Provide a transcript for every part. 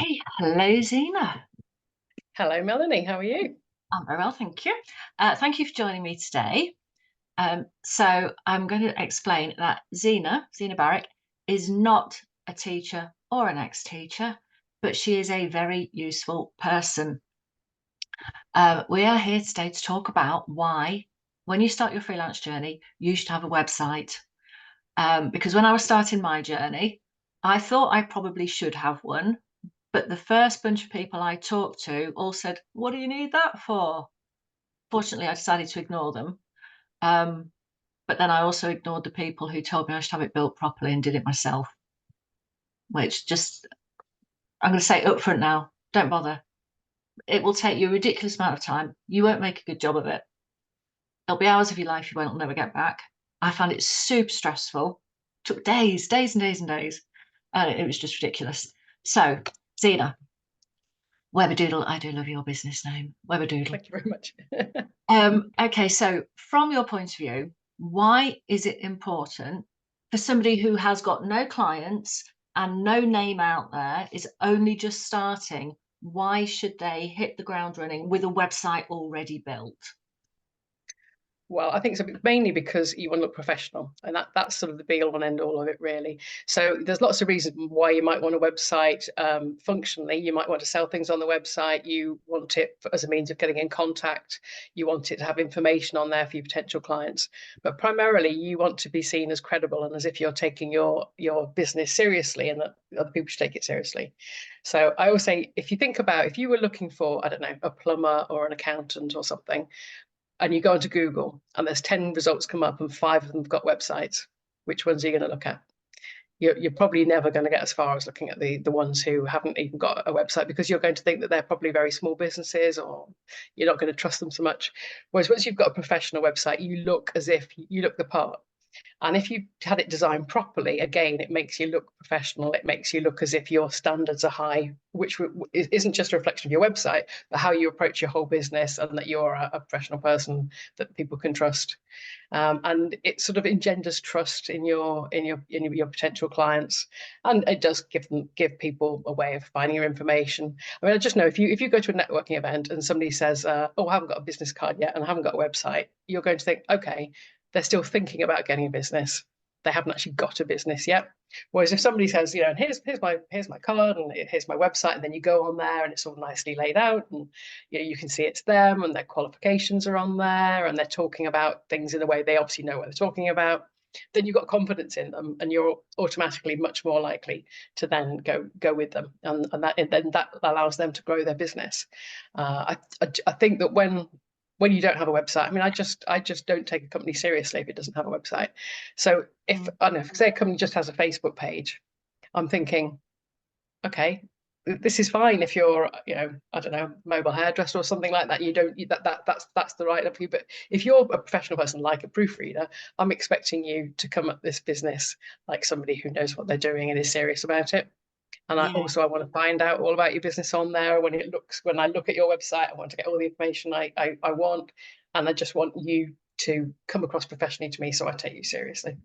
Okay, hello Zena. Hello, Melanie. How are you? I'm very well, thank you. Thank you for joining me today. So I'm going to explain that Zena Barrick, is not a teacher or an ex-teacher, but she is a very useful person. We are here today to talk about why, when you start your freelance journey, you should have a website. Because when I was starting my journey, I thought I probably should have one. But the first bunch of people I talked to all said, "What do you need that for?" Fortunately, I decided to ignore them. Um, but then I also ignored the people who told me I should have it built properly and did it myself, which just, I'm going to say up front now, don't bother. It will take you a ridiculous amount of time. You won't make a good job of it. There'll be hours of your life you won't never get back. I found it super stressful. Took days and days and days. And it was just ridiculous. So, Zena, Weberdoodle, I do love your business name. Weberdoodle. Thank you very much. Okay, so from your point of view, why is it important for somebody who has got no clients and no name out there, is only just starting? Why should they hit the ground running with a website already built? Well, I think it's mainly because you want to look professional, and that's sort of the be all and end all of it, really. So there's lots of reasons why you might want a website. Functionally, you might want to sell things on the website. You want it as a means of getting in contact. You want it to have information on there for your potential clients. But primarily, you want to be seen as credible and as if you're taking your business seriously, and that other people should take it seriously. So I always say, if you think about if you were looking for, I don't know, a plumber or an accountant or something, and you go into Google and there's 10 results come up and 5 of them have got websites, which ones are you going to look at? You're probably never going to get as far as looking at the ones who haven't even got a website, because you're going to think that they're probably very small businesses, or you're not going to trust them so much. Whereas once you've got a professional website, you look as if you look the part. And if you had it designed properly, again, it makes you look professional. It makes you look as if your standards are high, which isn't just a reflection of your website, but how you approach your whole business, and that you're a professional person that people can trust. And it sort of engenders trust in your potential clients, and it does give people a way of finding your information. I mean, I just know if you go to a networking event and somebody says, "Oh, I haven't got a business card yet and I haven't got a website," you're going to think, okay, they're still thinking about getting a business. They haven't actually got a business yet. Whereas if somebody says, and here's my card and here's my website, and then you go on there and it's all nicely laid out, and you can see it's them and their qualifications are on there, and they're talking about things in a way they obviously know what they're talking about, then you've got confidence in them, and you're automatically much more likely to then go with them, and then that allows them to grow their business. I think that when you don't have a website, I mean, I just don't take a company seriously if it doesn't have a website. So if I don't know, if say a company just has a Facebook page, I'm thinking, okay, this is fine if you're, I don't know, mobile hairdresser or something like that. You don't that's the right of you. But if you're a professional person like a proofreader, I'm expecting you to come at this business like somebody who knows what they're doing and is serious about it. And I Yeah. also I want to find out all about your business on there. When I look at your website, I want to get all the information I want, and I just want you to come across professionally to me, so I take you seriously.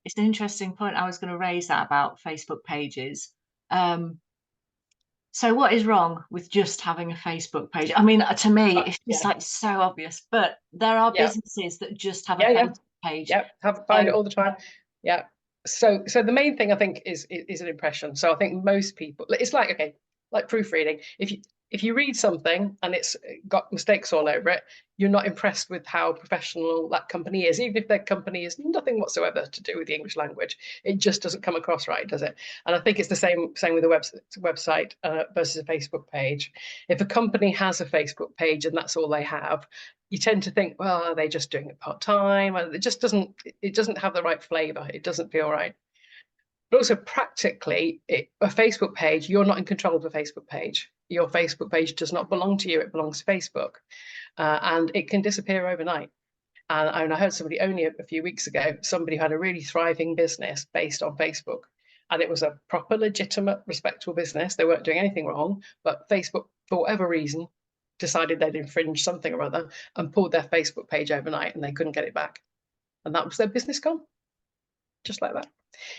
It's an interesting point. I was going to raise that about Facebook pages. Um, so what is wrong with just having a Facebook page? I mean, to me, it's just Yeah, like so obvious, but there are yeah, businesses that just have a yeah, Facebook page. yeah. Have find it So all the time. Yeah. So the main thing I think is an impression. So I think most people, it's like, okay, like proofreading. If you read something and it's got mistakes all over it, you're not impressed with how professional that company is, even if their company is nothing whatsoever to do with the English language. It just doesn't come across right, does it? And I think it's the same with a website versus a Facebook page. If a company has a Facebook page and that's all they have, you tend to think, well, are they just doing it part time? It doesn't have the right flavor. It doesn't feel right. But also practically, a Facebook page, you're not in control of a Facebook page. Your Facebook page does not belong to you. It belongs to Facebook, and it can disappear overnight. And I heard somebody only a few weeks ago, somebody who had a really thriving business based on Facebook. And it was a proper, legitimate, respectable business. They weren't doing anything wrong, but Facebook, for whatever reason, decided they'd infringed something or other and pulled their Facebook page overnight, and they couldn't get it back. And that was their business gone. just like that.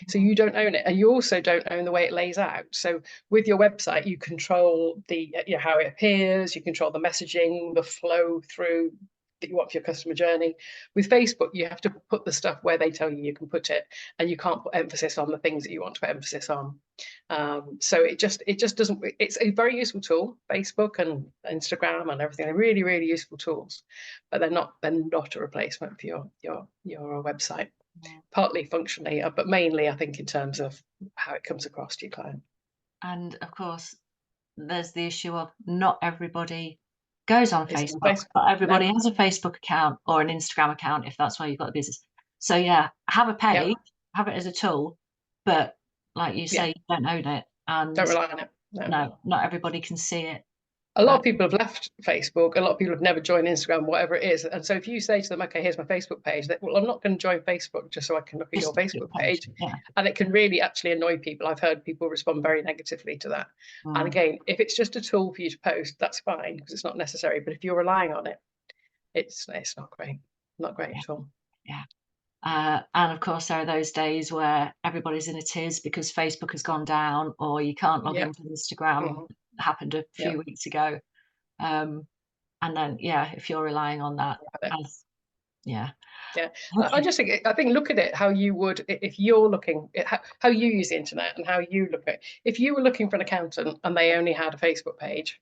So you don't own it, and you also don't own the way it lays out. So with your website, you control the how it appears, you control the messaging, the flow through that you want for your customer journey. With Facebook, you have to put the stuff where they tell you can put it, and you can't put emphasis on the things that you want to put emphasis on. So it just doesn't. It's a very useful tool, Facebook and Instagram and everything. They're really, really useful tools, but they're not a replacement for your website. Partly functionally, but mainly I think in terms of how it comes across to your client. And of course, there's the issue of not everybody goes on Facebook, but everybody has a Facebook account or an Instagram account if that's where you've got the business. So yeah, have a page, have it as a tool, but like you say, you don't own it, and don't rely on it. No, not everybody can see it. A lot of people have left Facebook. A lot of people have never joined Instagram, whatever it is. And so if you say to them, okay, here's my Facebook page, well, I'm not going to join Facebook just so I can look at your Facebook page. And it can really actually annoy people. I've heard people respond very negatively to that. And again, if it's just a tool for you to post, that's fine because it's not necessary. But if you're relying on it, it's not great. Not great at all. Yeah. And of course, there are those days where everybody's in a tiz because Facebook has gone down or you can't log into Instagram. Happened a few weeks ago. And then, if you're relying on that, I just think, look at it how you would if you're looking at how you use the internet and how you look at it. If you were looking for an accountant and they only had a Facebook page,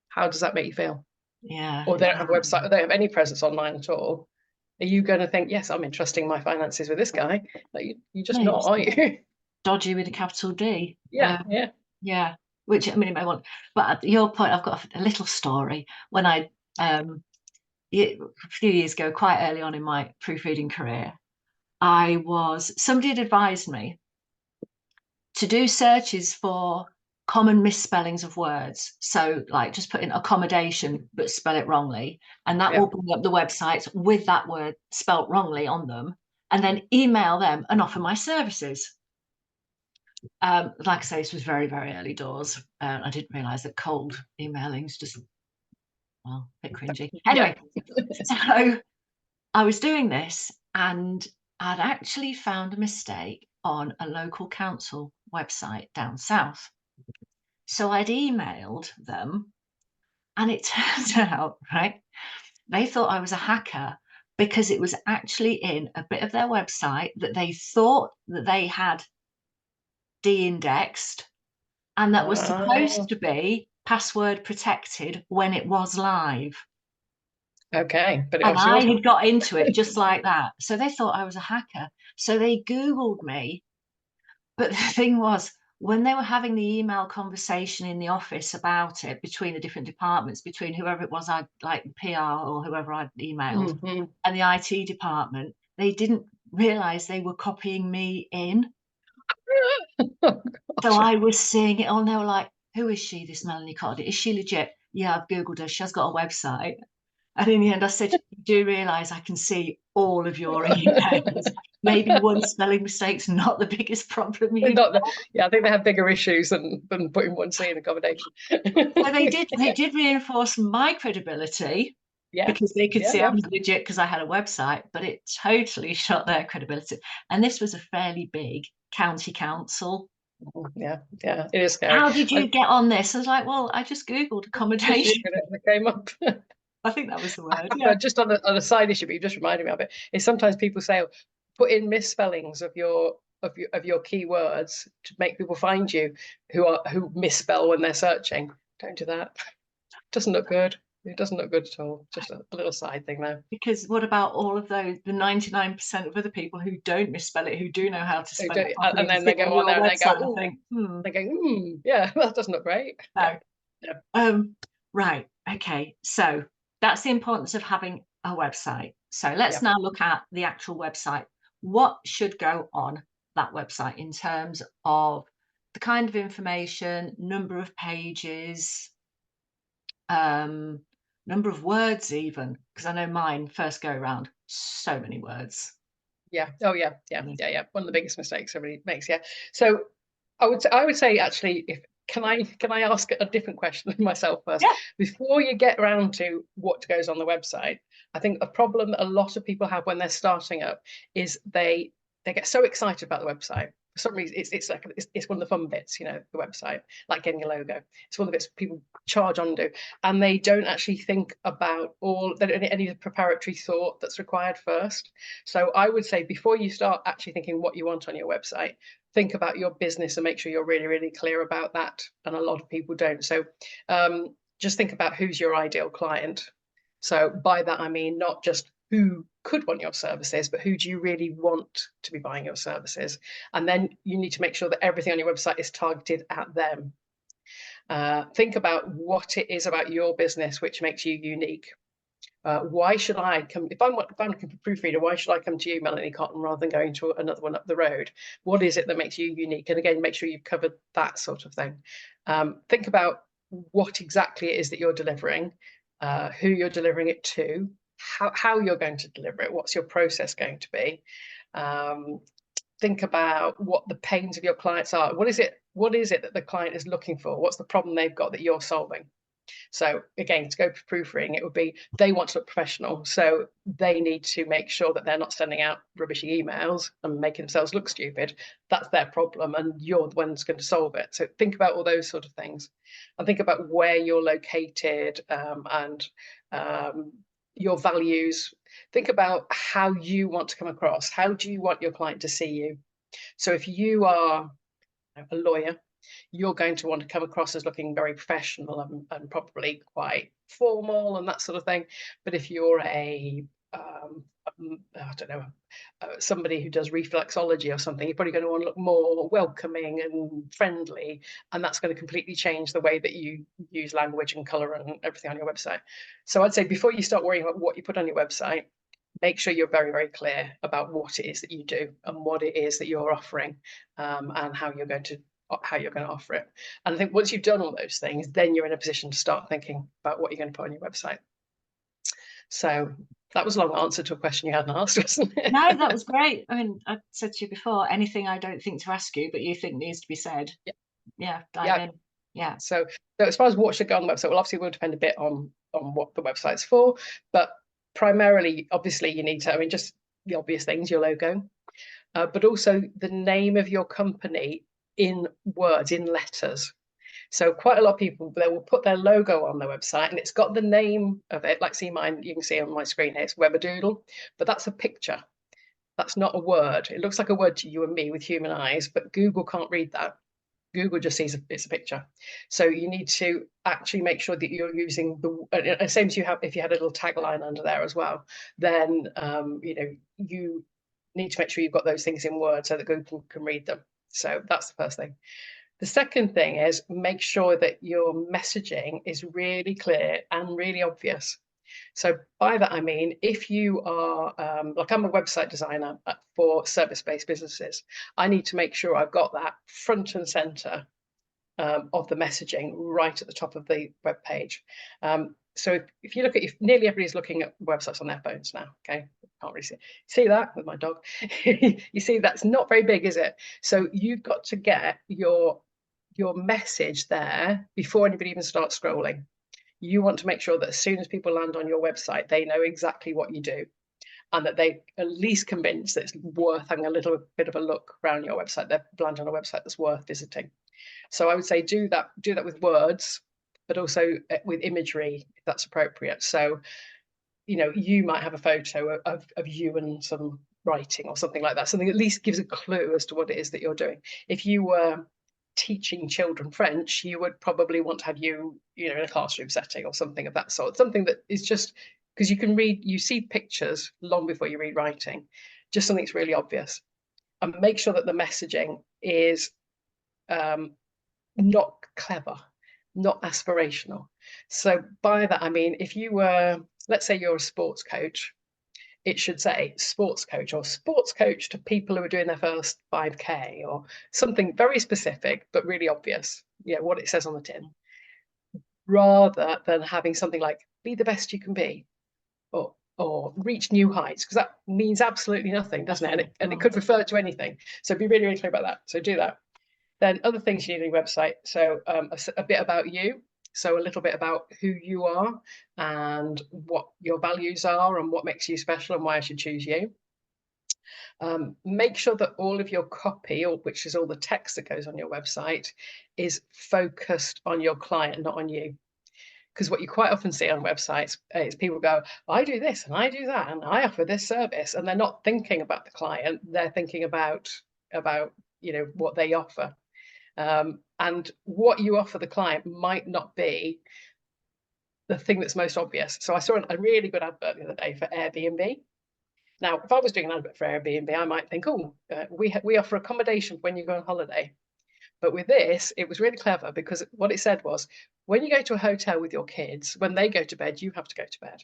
how does that make you feel? Or they don't have a website, or they don't have any presence online at all. Are you going to think, yes, I'm entrusting my finances with this guy? Like, you're just not, are you? Dodgy with a capital D. Yeah. Which, I mean, it may want, but at your point, I've got a little story. When I, a few years ago, quite early on in my proofreading career, somebody had advised me to do searches for common misspellings of words. So like just put in accommodation, but spell it wrongly. And that will bring up the websites with that word spelt wrongly on them, and then email them and offer my services. Like I say, this was very, very early doors. I didn't realise that cold emailing is just, a bit cringy. Anyway, so I was doing this and I'd actually found a mistake on a local council website down south. So I'd emailed them, and it turns out, they thought I was a hacker because it was actually in a bit of their website that they thought that they had de-indexed, and that was supposed to be password protected when it was live. Okay, but and I had got into it just like that. So they thought I was a hacker. So they Googled me. But the thing was, when they were having the email conversation in the office about it between the different departments, between whoever it was, I'd like PR or whoever I'd emailed, and the IT department, they didn't realise they were copying me in. So I was seeing it all, and they were like, who is she, this Melanie Coddy? Is she legit? Yeah, I've Googled her. She has got a website. And in the end, I said, you do realise I can see all of your emails. Maybe one spelling mistake's not the biggest problem you've got. I think they have bigger issues than putting one C in accommodation. So they did reinforce my credibility because they could see I was legit because I had a website, but it totally shot their credibility. And this was a fairly big county council. Yeah, it is scary. How did you get on this? I was like, well, I just Googled accommodation. It came up. I think that was the word. But just on a side issue, but you just reminded me of it, is sometimes people say, put in misspellings of your keywords to make people find you who misspell when they're searching. Don't do that. It doesn't look good. It doesn't look good at all. Just a little side thing there. Because what about all of the 99% of other people who don't misspell it, who do know how to spell it properly, and then they go on there and they go, yeah, that doesn't look great. No. Right. Okay. So that's the importance of having a website. So let's now look at the actual website. What should go on that website in terms of the kind of information, number of pages, number of words even, because I know mine first go around so many words. Yeah. Oh yeah. One of the biggest mistakes everybody makes. Yeah. So I would say actually, can I ask a different question myself first? Before you get around to what goes on the website, I think a problem that a lot of people have when they're starting up is they they get so excited about the website. For some reason, it's one of the fun bits, you know, the website, like getting a logo. It's one of the bits people charge onto, and they don't actually think about any of the preparatory thought that's required first. So I would say before you start actually thinking what you want on your website, think about your business and make sure you're really, really clear about that. And a lot of people don't. So just think about who's your ideal client. So by that, I mean, not just who could want your services, but who do you really want to be buying your services? And then you need to make sure that everything on your website is targeted at them. Think about what it is about your business which makes you unique. Why should I come, if I'm looking for proofreader, why should I come to you, Melanie Cotton, rather than going to another one up the road? What is it that makes you unique? And again, make sure you've covered that sort of thing. Think about what exactly it is that you're delivering, who you're delivering it to, how you're going to deliver it, what's your process going to be. Think about what the pains of your clients are. What is it that the client is looking for? What's the problem they've got that you're solving? So again, to go for proofreading, it would be they want to look professional. So they need to make sure that they're not sending out rubbishy emails and making themselves look stupid. That's their problem, and you're the one who's going to solve it. So think about all those sort of things, and think about where you're located, and your values. Think about how you want to come across. How do you want your client to see you? So if you are a lawyer, you're going to want to come across as looking very professional and probably quite formal and that sort of thing. But if you're I don't know, somebody who does reflexology or something, you're probably going to want to look more welcoming and friendly, and that's going to completely change the way that you use language and colour and everything on your website. So I'd say before you start worrying about what you put on your website, make sure you're very, very clear about what it is that you do and what it is that you're offering, and how you're going to offer it. And I think once you've done all those things, then you're in a position to start thinking about what you're going to put on your website. So that was a long answer to a question you hadn't asked, wasn't it? No, that was great. I mean, I said to you before, anything I don't think to ask you, but you think needs to be said. Yeah, dive in. Yeah. So as far as what should go on the website, well, obviously it will depend a bit on what the website's for, but primarily, obviously, you need to, I mean, just the obvious things, your logo, but also the name of your company in words, in letters. So quite a lot of people, they will put their logo on their website and it's got the name of it, like see mine, you can see on my screen here, it's Weberdoodle, but that's a picture. That's not a word. It looks like a word to you and me with human eyes, but Google can't read that. Google just sees it's a picture. So you need to actually make sure that you're using the same as you have if you had a little tagline under there as well. Then you know, you need to make sure you've got those things in words so that Google can read them. So that's the first thing. The second thing is make sure that your messaging is really clear and really obvious. So by that, I mean, if you are, like I'm a website designer for service-based businesses, I need to make sure I've got that front and center of the messaging right at the top of the web page. So if you look at, nearly everybody's looking at websites on their phones now, okay? Can't really see that with my dog. You see, that's not very big, is it? So you've got to get your message there before anybody even starts scrolling. You want to make sure that as soon as people land on your website, they know exactly what you do and that they at least convinced that it's worth having a little bit of a look around your website. They've landed on a website that's worth visiting. So I would say do that with words, but also with imagery, if that's appropriate. So, you know, you might have a photo of you and some writing or something like that. Something at least gives a clue as to what it is that you're doing. If you were teaching children French, you would probably want to have you know, in a classroom setting or something of that sort. Something that is just, because you see pictures long before you read writing, just something that's really obvious. And make sure that the messaging is not clever, not aspirational. So by that, I mean, if you were, let's say you're a sports coach, it should say sports coach or sports coach to people who are doing their first 5K or something very specific, but really obvious, you know, what it says on the tin, rather than having something like be the best you can be or reach new heights, because that means absolutely nothing, doesn't it? And it could refer to anything. So be really, really clear about that. So do that. Then other things you need on your website. So a bit about you. So a little bit about who you are and what your values are and what makes you special and why I should choose you. Make sure that all of your copy, or which is all the text that goes on your website, is focused on your client, not on you. Because what you quite often see on websites is people go, I do this and I do that and I offer this service, and they're not thinking about the client. They're thinking about what they offer, and what you offer the client might not be the thing that's most obvious. So I saw a really good advert the other day for Airbnb. Now, if I was doing an advert for Airbnb, I might think, oh, we offer accommodation when you go on holiday. But with this, it was really clever, because what it said was, when you go to a hotel with your kids, when they go to bed, you have to go to bed.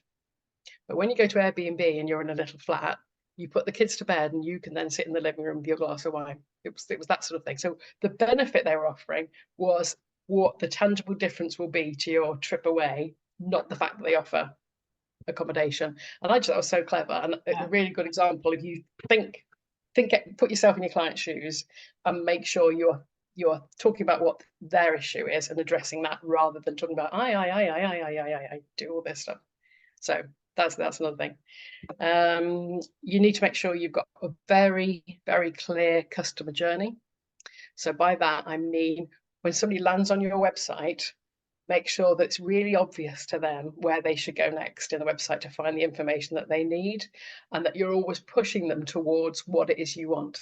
But when you go to Airbnb and you're in a little flat, you put the kids to bed and you can then sit in the living room with your glass of wine. It was that sort of thing. So the benefit they were offering was what the tangible difference will be to your trip away, not the fact that they offer accommodation. And I just thought that was so clever, and a really good example. If you put yourself in your client's shoes and make sure you're talking about what their issue is and addressing that, rather than talking about I do all this stuff. So that's another thing. You need to make sure you've got a very, very clear customer journey. So by that, I mean, when somebody lands on your website, make sure that it's really obvious to them where they should go next in the website to find the information that they need, and that you're always pushing them towards what it is you want.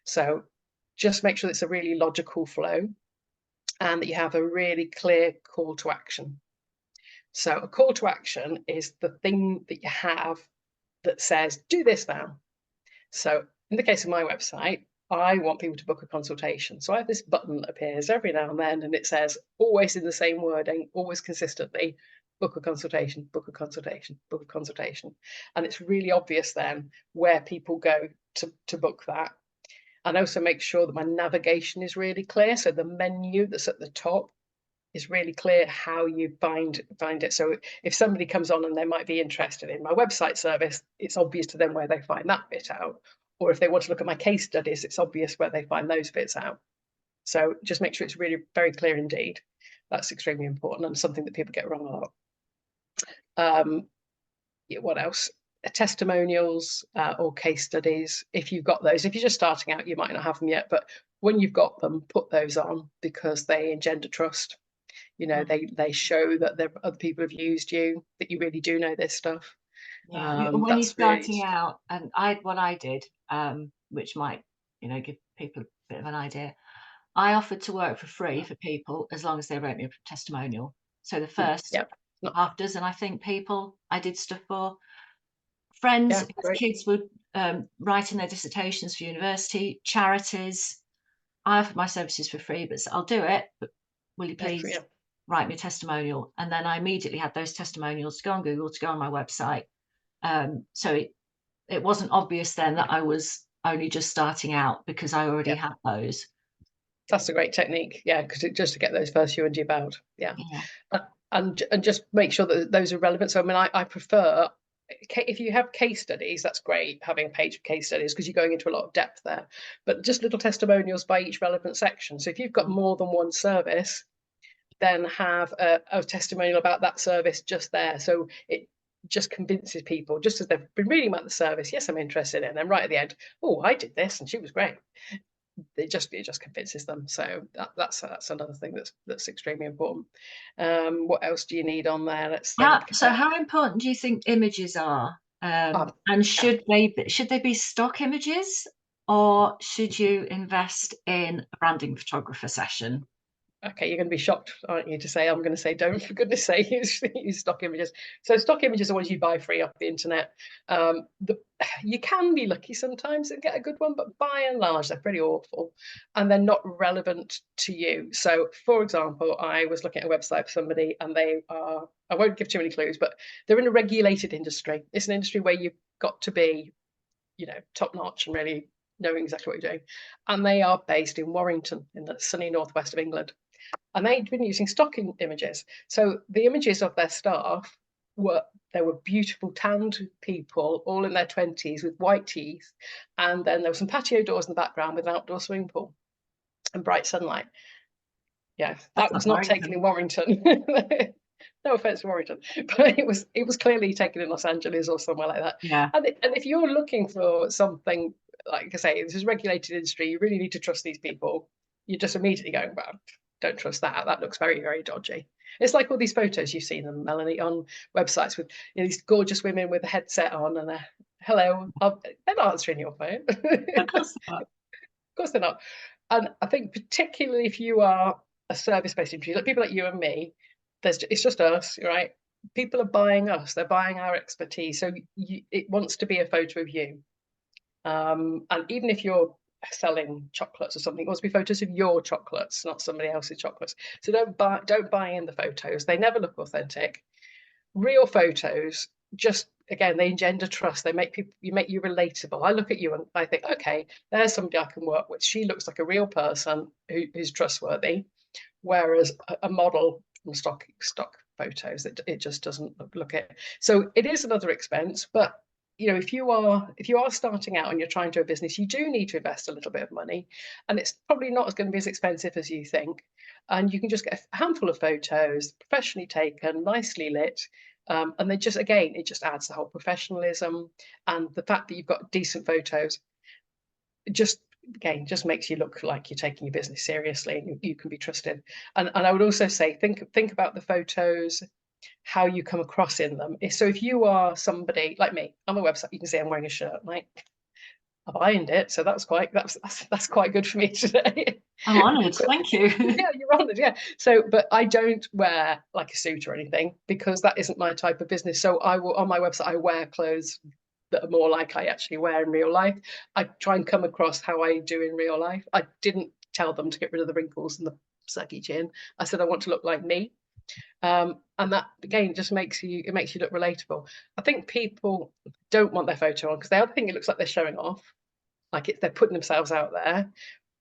So just make sure it's a really logical flow, and that you have a really clear call to action. So a call to action is the thing that you have that says, do this now. So in the case of my website, I want people to book a consultation. So I have this button that appears every now and then, and it says, always in the same wording, always consistently, book a consultation, book a consultation, book a consultation. And it's really obvious then where people go to book that. And also make sure that my navigation is really clear. So the menu that's at the top is really clear how you find it. So if somebody comes on and they might be interested in my website service, it's obvious to them where they find that bit out. Or if they want to look at my case studies, it's obvious where they find those bits out. So just make sure it's really very clear indeed. That's extremely important, and something that people get wrong a lot. What else? Testimonials or case studies, if you've got those. If you're just starting out, you might not have them yet, but when you've got them, put those on, because they engender trust. They show that other people have used you, that you really do know this stuff. Yeah, when you're starting out, and what I did, which might give people a bit of an idea, I offered to work for free for people as long as they wrote me a testimonial. So the first half dozen, I think, people I did stuff for, friends, kids were writing their dissertations for university, charities. I offered my services for free, but I'll do it, but will you please write me a testimonial? And then I immediately had those testimonials to go on Google, to go on my website. So it wasn't obvious then that I was only just starting out, because I already had those. That's a great technique, because just to get those first few under your belt, and just make sure that those are relevant. So I mean, I prefer, if you have case studies, that's great, having a page of case studies, because you're going into a lot of depth there. But just little testimonials by each relevant section. So if you've got more than one service, then have a testimonial about that service just there. So it just convinces people, just as they've been reading about the service, yes, I'm interested in it. And then right at the end, oh, I did this and she was great. It just convinces them. So that's another thing that's extremely important. What else do you need on there? Let's think. So how important do you think images are? And should they be stock images, or should you invest in a branding photographer session? Okay, you're going to be shocked, aren't you, to say I'm going to say don't, for goodness sake, use stock images. So stock images are ones you buy free off the internet. You can be lucky sometimes and get a good one, but by and large, they're pretty awful, and they're not relevant to you. So, for example, I was looking at a website for somebody, and they are, I won't give too many clues, but they're in a regulated industry. It's an industry where you've got to be, top notch and really knowing exactly what you're doing. And they are based in Warrington, in the sunny northwest of England. And they'd been using stock images. So the images of their staff were beautiful tanned people, all in their 20s with white teeth. And then there were some patio doors in the background with an outdoor swimming pool and bright sunlight. Yeah, that was not taken in Warrington. No offense to Warrington, but it was clearly taken in Los Angeles or somewhere like that. Yeah. And if you're looking for something, like I say, this is a regulated industry, you really need to trust these people. You're just immediately going, well, don't trust that. That looks very, very dodgy. It's like all these photos you've seen them, Melanie, on websites with, you know, these gorgeous women with a headset on and they're, hello, they're not answering your phone. Of course not. Of course they're not. And I think particularly if you are a service-based industry, like people like you and me, it's just us, right? People are buying us, they're buying our expertise. So it wants to be a photo of you. And even if you're selling chocolates or something, it wants to be photos of your chocolates, not somebody else's chocolates. So don't buy in the photos. They never look authentic. Real photos just, again, they engender trust. They make you relatable. I look at you and I think, okay, there's somebody I can work with. She looks like a real person who's trustworthy, whereas a model from stock photos, it just doesn't look it. So it is another expense, but you know, if you are starting out and you're trying to do a business, you do need to invest a little bit of money, and it's probably not going to be as expensive as you think. And you can just get a handful of photos, professionally taken, nicely lit, and then just, again, it just adds the whole professionalism and the fact that you've got decent photos. Just, again, just makes you look like you're taking your business seriously and you can be trusted. And I would also say, think about the photos, how you come across in them. So if you are somebody like me, on my website, you can see I'm wearing a shirt, right? I've ironed it, so that's quite good for me today. I'm honoured. But Thank you. yeah, you're honoured. Yeah. So, but I don't wear like a suit or anything because that isn't my type of business. So I will, on my website, I wear clothes that are more like I actually wear in real life. I try and come across how I do in real life. I didn't tell them to get rid of the wrinkles and the saggy chin. I said I want to look like me. And that, again, just makes you look relatable. I think people don't want their photo on because they either think it looks like they're showing off, like they're putting themselves out there,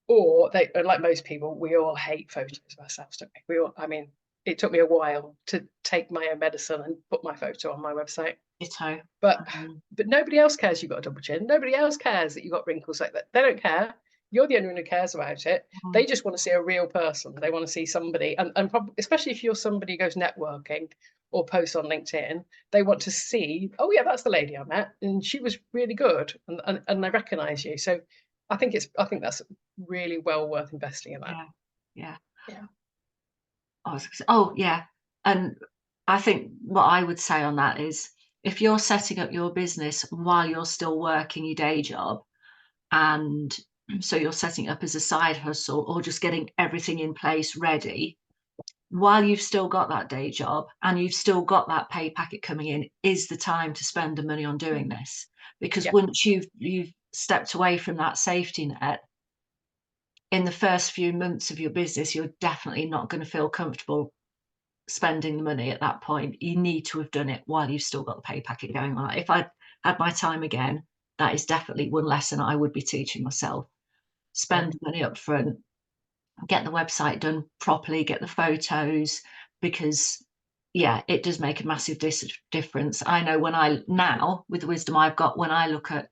or they, like most people, we all hate photos of ourselves, don't we? I mean, it took me a while to take my own medicine and put my photo on my website. Ditto. But nobody else cares you've got a double chin. Nobody else cares that you've got wrinkles like that. They don't care. You're the only one who cares about it. They just want to see a real person. They want to see somebody, and probably, especially if you're somebody who goes networking or posts on LinkedIn, they want to see, oh yeah, that's the lady I met, and she was really good, and they recognise you. So I think that's really well worth investing in that. Yeah. Yeah. Oh, yeah. And I think what I would say on that is if you're setting up your business while you're still working your day job, and so you're setting up as a side hustle or just getting everything in place ready while you've still got that day job and you've still got that pay packet coming in, is the time to spend the money on doing this. Because once you've stepped away from that safety net, in the first few months of your business, you're definitely not going to feel comfortable spending the money at that point. You need to have done it while you've still got the pay packet going on. If I had my time again, that is definitely one lesson I would be teaching myself. Spend money up front, get the website done properly, get the photos, because it does make a massive difference. I know now, with the wisdom I've got, when I look at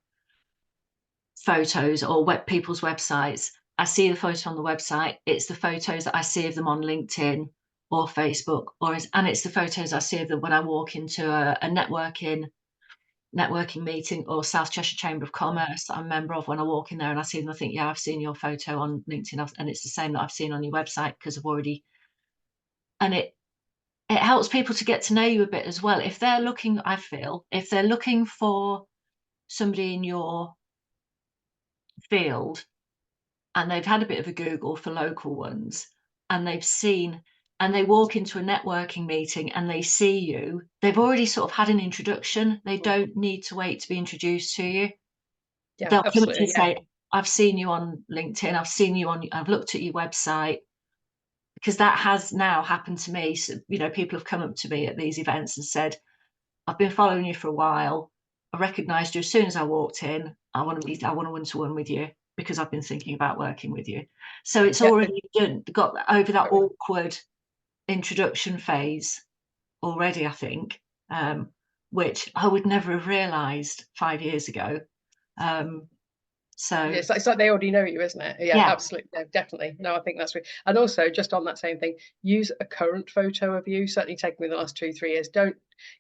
photos or people's websites, I see the photo on the website, it's the photos that I see of them on LinkedIn or Facebook, and it's the photos I see of them when I walk into a networking meeting or South Cheshire Chamber of Commerce that I'm a member of. When I walk in there and I see them, I think, yeah, I've seen your photo on LinkedIn, and it's the same that I've seen on your website, because I've already, and it helps people to get to know you a bit as well. If they're looking, I feel, if they're looking for somebody in your field and they've had a bit of a Google for local ones, and they've seen, and they walk into a networking meeting and they see you, they've already sort of had an introduction. They don't need to wait to be introduced to you. They'll come up to you and say, I've seen you on LinkedIn, I've looked at your website, because that has now happened to me. So, people have come up to me at these events and said, I've been following you for a while. I recognised you as soon as I walked in. I want a one-to-one with you because I've been thinking about working with you. So it's already got over that awkward introduction phase already, I think, which I would never have realised 5 years ago. So Yeah, it's like they already know you, isn't it? Yeah, yeah, absolutely. No, definitely. No, I think that's right. And also, just on that same thing, use a current photo of you. Certainly taken me the last 2, 3 years. Don't,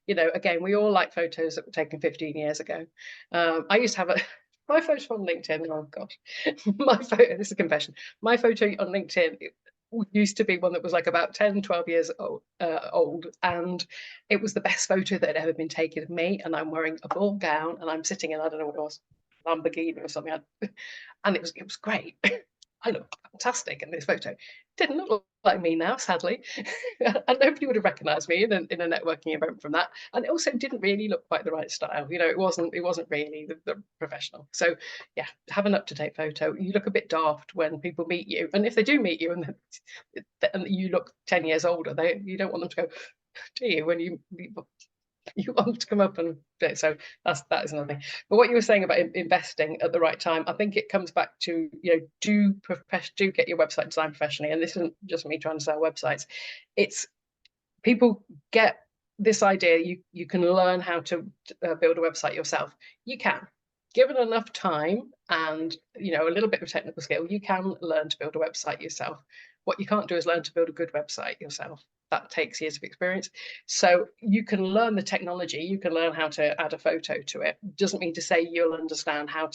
again, we all like photos that were taken 15 years ago. I used to have my photo on LinkedIn. Oh gosh, my photo. This is a confession. My photo on LinkedIn used to be one that was like about 10, 12 years old, and it was the best photo that had ever been taken of me. And I'm wearing a ball gown, and I'm sitting in, I don't know what it was, Lamborghini or something, and it was great. I look fantastic in this photo. Didn't look like me now, sadly, and nobody would have recognised me in a networking event from that. And it also didn't really look quite the right style. It wasn't really the professional. So yeah, have an up-to-date photo. You look a bit daft when people meet you, and if they do meet you and you look 10 years older, you don't want them to go, do you, when you want to come up and so that is another thing. But what you were saying about investing at the right time, I think it comes back to do get your website designed professionally. And this isn't just me trying to sell websites. It's people get this idea you can learn how to build a website yourself. You can, given enough time and a little bit of technical skill, you can learn to build a website yourself. What you can't do is learn to build a good website yourself. That takes years of experience. So you can learn the technology, you can learn how to add a photo to it. Doesn't mean to say you'll understand how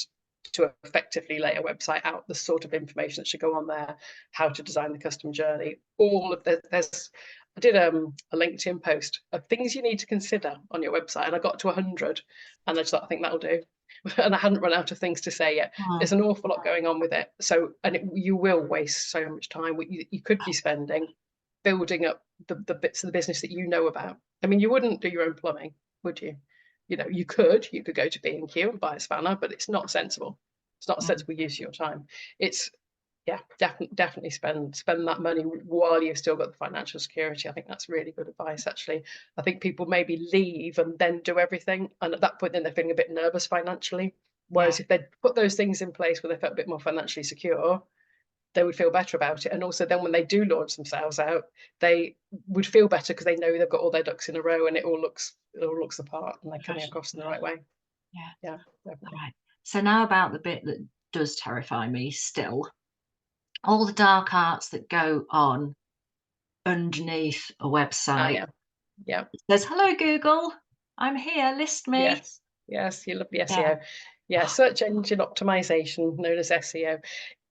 to effectively lay a website out, the sort of information that should go on there, how to design the custom journey, all of there's I did a LinkedIn post of things you need to consider on your website, and I got to 100, and I just thought, I think that'll do. And I hadn't run out of things to say yet. There's an awful lot going on with it. So, you will waste so much time. You could be spending building up the bits of the business that you know about. I mean, you wouldn't do your own plumbing, would you? You could go to B&Q and buy a spanner, but it's not sensible. It's not a sensible use of your time. It's yeah, definitely spend that money while you've still got the financial security. I think that's really good advice, actually. I think people maybe leave and then do everything, and at that point then they're feeling a bit nervous financially. Whereas if they'd put those things in place where they felt a bit more financially secure, they would feel better about it. And also then when they do launch themselves out, they would feel better because they know they've got all their ducks in a row and it all looks the part and they're coming across in the right way. Yeah, definitely. Right. So now about the bit that does terrify me still. All the dark arts that go on underneath a website. Yeah. It says, "Hello Google, I'm here, list me." Yes, you love the SEO. Yeah, search engine optimization, known as SEO.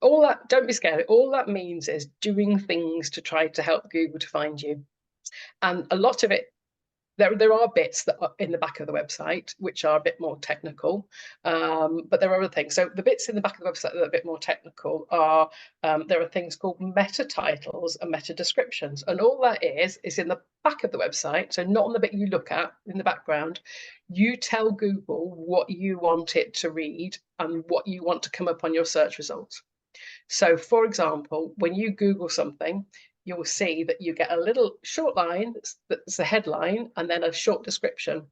All that, don't be scared. All that means is doing things to try to help Google to find you. And a lot of it, there are bits that are in the back of the website which are a bit more technical, but there are other things. So the bits in the back of the website that are a bit more technical are there are things called meta titles and meta descriptions, and all that is in the back of the website. So not on the bit you look at in the background. You tell Google what you want it to read and what you want to come up on your search results. So, for example, when you Google something, you'll see that you get a little short line that's a headline and then a short description.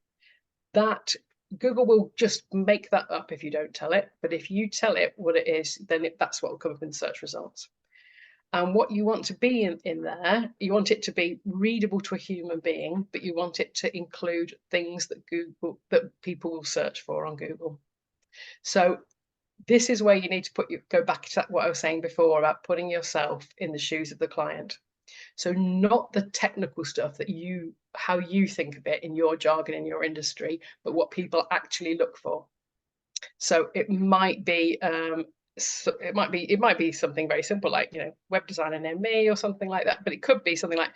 That Google will just make that up if you don't tell it. But if you tell it what it is, then that's what will come up in search results. And what you want to be in there, you want it to be readable to a human being, but you want it to include things that people will search for on Google. So this is where you need to go back to what I was saying before about putting yourself in the shoes of the client. So not the technical stuff how you think of it in your jargon, in your industry, but what people actually look for. So it might be something very simple like web designer near me or something like that, but it could be something like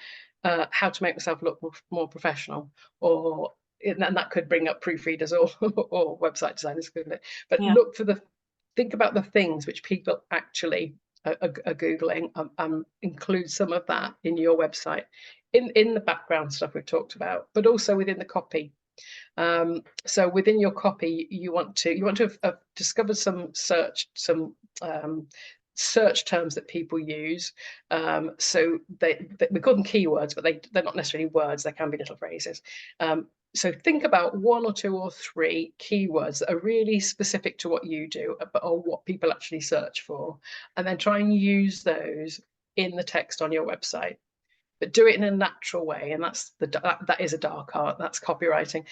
how to make myself look more professional, and that could bring up proofreaders or website designers, couldn't it? But think about the things which people actually are Googling, include some of that in your website, in the background stuff we've talked about, but also within the copy. So within your copy, you want to have discovered some search terms that people use. So we call them keywords, but they're not necessarily words. They can be little phrases. So think about 1 or 2 or 3 keywords that are really specific to what you do, or what people actually search for, and then try and use those in the text on your website. but do it in a natural way. And that is a dark art. That's copywriting.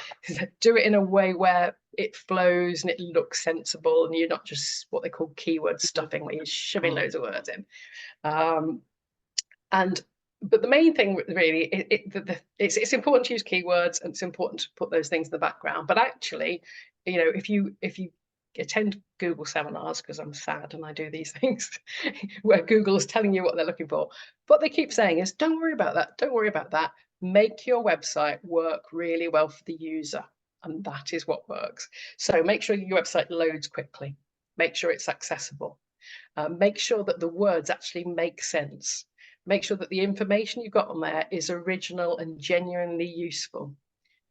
Do it in a way where it flows and it looks sensible, and you're not just what they call keyword stuffing, where you're shoving loads of words in. But the main thing really, it's important to use keywords, and it's important to put those things in the background. But actually, if you attend Google seminars, because I'm sad and I do these things where Google is telling you what they're looking for, what they keep saying is, don't worry about that, don't worry about that. Make your website work really well for the user, and that is what works. So make sure your website loads quickly, make sure it's accessible, make sure that the words actually make sense. Make sure that the information you've got on there is original and genuinely useful.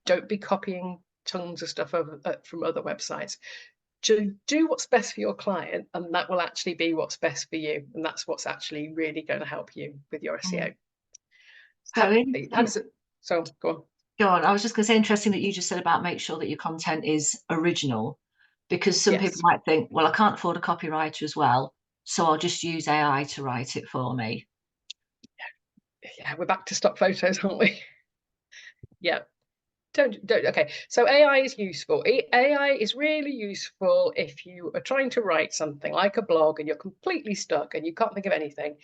Don't be copying tons of stuff from other websites. Do what's best for your client, and that will actually be what's best for you. And that's what's actually really going to help you with your SEO. So go on. Go on. I was just going to say, interesting that you just said about make sure that your content is original, because some people might think, well, I can't afford a copywriter as well, so I'll just use AI to write it for me. Yeah, we're back to stock photos, aren't we? Yeah. Don't. Okay, so AI is useful. AI is really useful if you are trying to write something like a blog and you're completely stuck and you can't think of anything.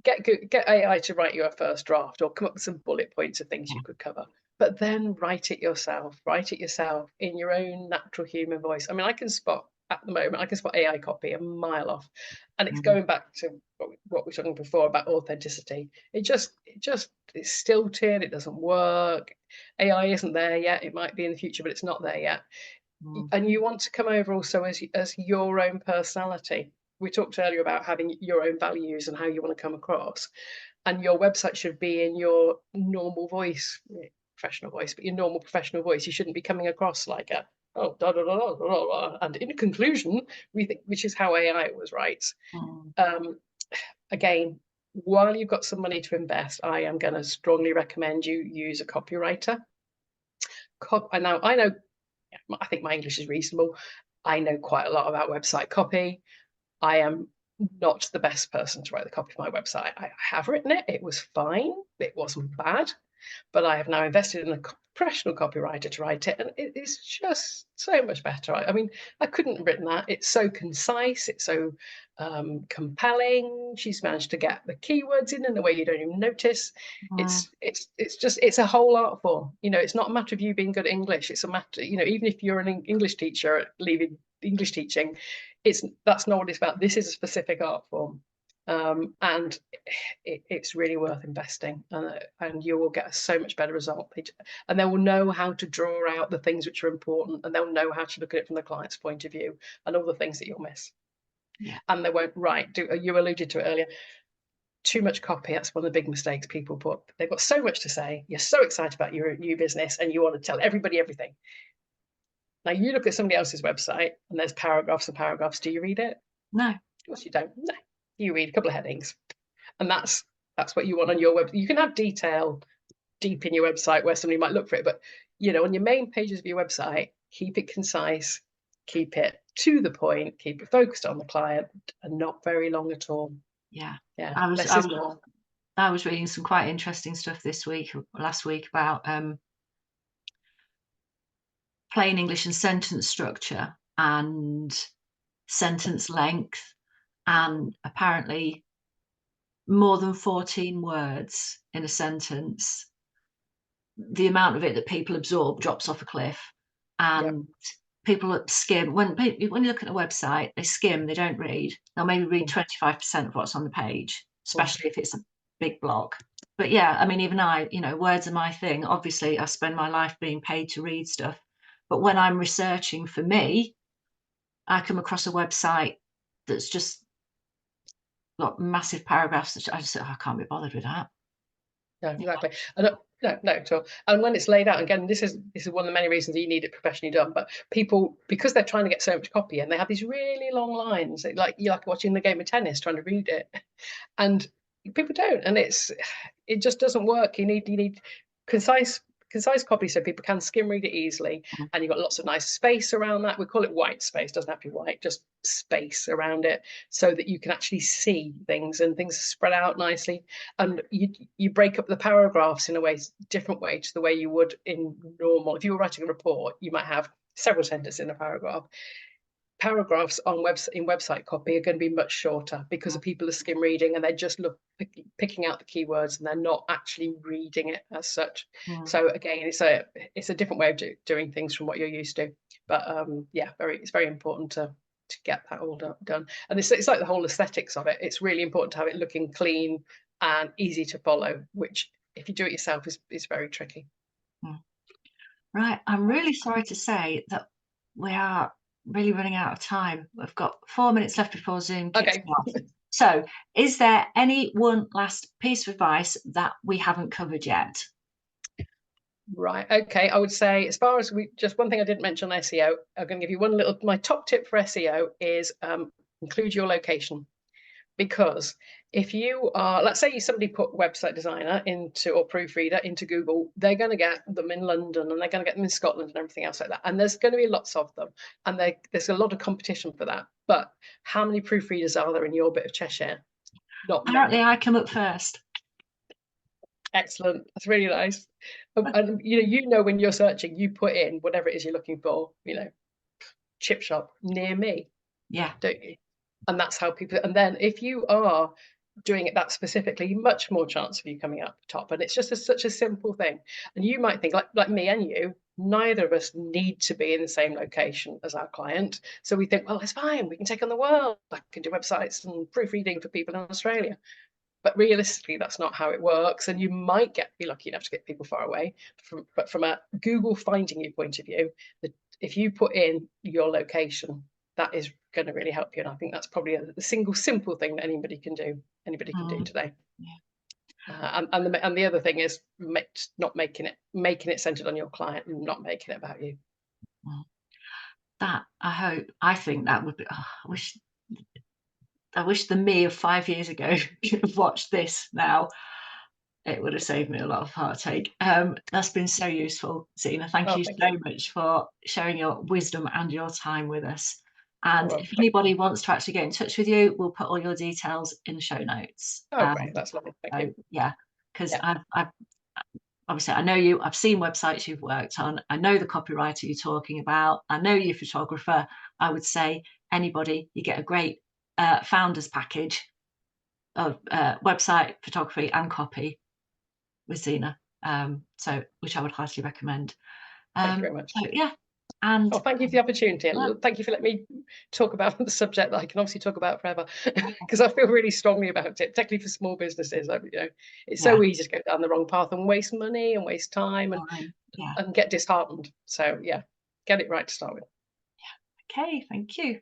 Get AI to write you a first draft, or come up with some bullet points of things you could cover. But then write it yourself. Write it yourself in your own natural human voice. I mean, at the moment, I can spot AI copy a mile off, and it's going back to what we were talking before about authenticity. It's stilted. It doesn't work. AI isn't there yet. It might be in the future, but it's not there yet. And you want to come over also as your own personality. We talked earlier about having your own values and how you want to come across, and your website should be in your normal voice, professional voice, but your normal professional voice. You shouldn't be coming across like a and in conclusion, we think, which is how AI always writes. Again, while you've got some money to invest, I am going to strongly recommend you use a copywriter. I know, I think my English is reasonable. I know quite a lot about website copy. I am not the best person to write the copy for my website. I have written it. It was fine. It wasn't bad. But I have now invested in a professional copywriter to write it, and it is just so much better. I mean, I couldn't have written that. It's so concise. It's so compelling. She's managed to get the keywords in a way you don't even notice. It's a whole art form. It's not a matter of you being good at English. It's a matter, even if you're an English teacher leaving English teaching, that's not what it's about. This is a specific art form. And it's really worth investing, and you will get a so much better result. And they will know how to draw out the things which are important, and they'll know how to look at it from the client's point of view, and all the things that you'll miss. And they won't you alluded to it earlier, too much copy. That's one of the big mistakes people put. They've got so much to say, you're so excited about your new business, and you want to tell everybody everything. Now you look at somebody else's website and there's paragraphs and paragraphs. Do you read it? No. Of course you don't. No. You read a couple of headings, and that's what you want on your web. You can have detail deep in your website where somebody might look for it, but on your main pages of your website, keep it concise, keep it to the point, keep it focused on the client, and not very long at all. Yeah. I was reading some quite interesting stuff last week about plain English and sentence structure and sentence length. And apparently more than 14 words in a sentence, the amount of it that people absorb drops off a cliff. And people skim. When you look at a website, they skim, they don't read. They'll maybe read 25% of what's on the page, especially if it's a big block. But yeah, I mean, even words are my thing. Obviously, I spend my life being paid to read stuff. But when I'm researching for me, I come across a website that's just got massive paragraphs that I can't be bothered with that. No, exactly. No, at all. And when it's laid out, again, this is one of the many reasons that you need it professionally done. But people, because they're trying to get so much copy, and they have these really long lines, like you're like watching the game of tennis trying to read it, and people don't, and it just doesn't work. You need concise concise copy so people can skim read it easily, and you've got lots of nice space around that. We call it white space, doesn't have to be white, just space around it, so that you can actually see things and things are spread out nicely. And you break up the paragraphs in a way, different way to the way you would in normal. If you were writing a report, you might have several sentences in a paragraph. Paragraphs on website copy are going to be much shorter because of people are skim reading and they're just picking out the keywords and they're not actually reading it as such. So again, it's a different way of doing things from what you're used to. But yeah, it's very important to get that all done. And it's like the whole aesthetics of it. It's really important to have it looking clean and easy to follow, which if you do it yourself is very tricky. Right, I'm really sorry to say that we are really running out of time. We've got 4 minutes left before Zoom kicks off. So is there any one last piece of advice that we haven't covered yet? Right, okay, I would say, as far as just one thing I didn't mention on SEO, I'm going to give you my top tip for SEO is include your location. Because if you are, let's say somebody put website designer or proofreader into Google, they're going to get them in London and they're going to get them in Scotland and everything else like that. And there's going to be lots of them. And there's a lot of competition for that. But how many proofreaders are there in your bit of Cheshire? Not Apparently, many. I come up first. Excellent. That's really nice. And you know when you're searching, you put in whatever it is you're looking for, chip shop near me. Yeah. Don't you? And that's how people, and then if you are doing it that specifically, much more chance of you coming up top. And it's just such a simple thing. And you might think, like me and you, neither of us need to be in the same location as our client. So we think, well, it's fine, we can take on the world. I can do websites and proofreading for people in Australia. But realistically, that's not how it works. And you might be lucky enough to get people far away. But from a Google finding you point of view, if you put in your location, that is going to really help you. And I think that's probably the single simple thing that anybody can do today. Yeah. And the other thing is not making it centered on your client and not making it about you. That I think that would be, I wish the me of 5 years ago could have watched this now. It would have saved me a lot of heartache. That's been so useful, Zena. Thank you so much for sharing your wisdom and your time with us. And if anybody wants to actually get in touch with you, we'll put all your details in the show notes. Oh, great. That's lovely. Thank you. Yeah, because I've obviously, I know you, I've seen websites you've worked on. I know the copywriter you're talking about. I know you're a photographer. I would say anybody, you get a great founders package of website, photography and copy with Zena, which I would highly recommend. Thank you very much. So, yeah. And thank you for the opportunity. Thank you for letting me talk about the subject that I can obviously talk about forever, because I feel really strongly about it, particularly for small businesses. It's so easy to go down the wrong path and waste money and waste time and get disheartened. So yeah, get it right to start with. Yeah. Okay, thank you.